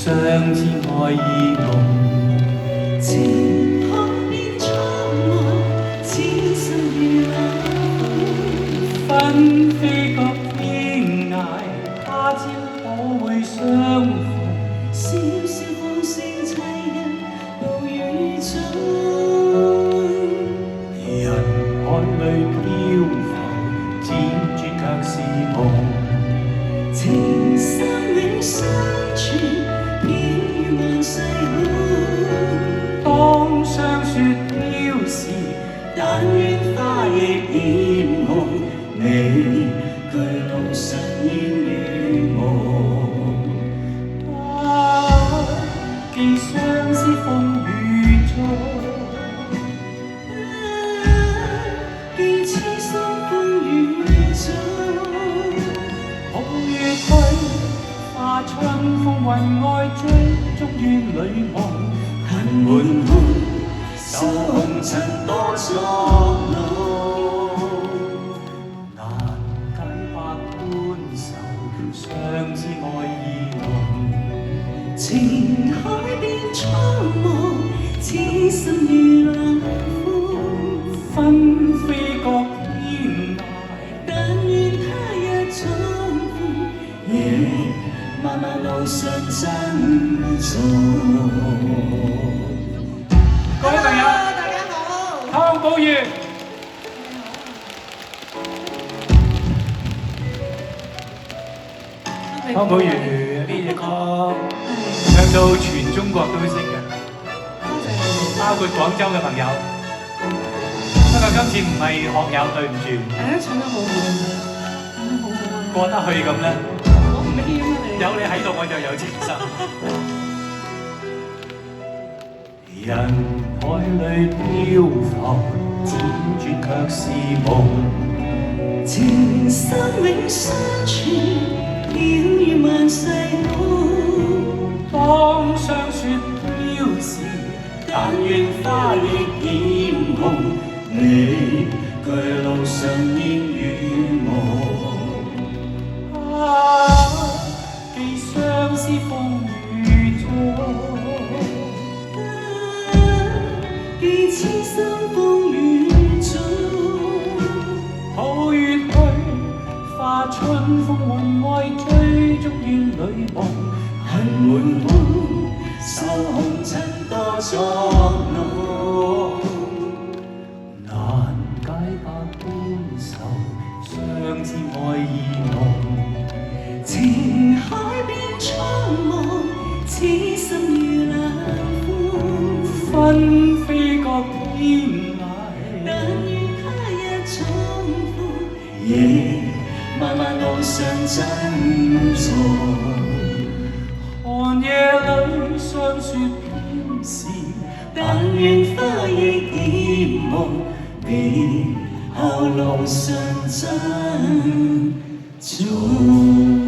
相知愛意濃，情海變蒼茫，此心如冷分飛各天涯，他朝可會相逢？笑笑放聲悽人暴雨中，人海裏漂浮，輾轉卻是夢。情深永相傳，飄於萬世空。當霜雪飄時，但願花亦艷紅，你巨路上煙與夢。既相思風雨中，既痴心風雨中，抱月去，化春風雲外追蹤於裏夢。恨滿胸，受紅塵多作弄。難解百般愁，相知愛意濃。情海變蒼茫，此心如冷風。分飛各天涯，但願他日重逢，夜漫漫路上珍重。各位朋友，大家好。湯寶如，湯寶如呢隻歌唱到全中國都識嘅，包括廣州嘅朋友。不過今次唔係學友，對唔住，唱得好好啊，唱得好好啊。過得去咁咧，我唔謙啊你。有你喺度我就有情深。人海裏漂浮，輾轉卻是夢。情深永相傳，飄於萬世空。當霜雪飄時，但願花亦艷紅。你巨路上煙與夢。既相思風雨中，既痴心風雨中，抱月去，化春風雲外追蹤於裏夢。恨滿胸，受紅塵多作弄。難解百般愁，相知愛意濃。情海變蒼茫，此心如冷風。分飛各天涯，但願他日重逢，夜漫漫路上珍重。寒夜裏霜雪飄時，但願花亦艷夢，別後路上珍重。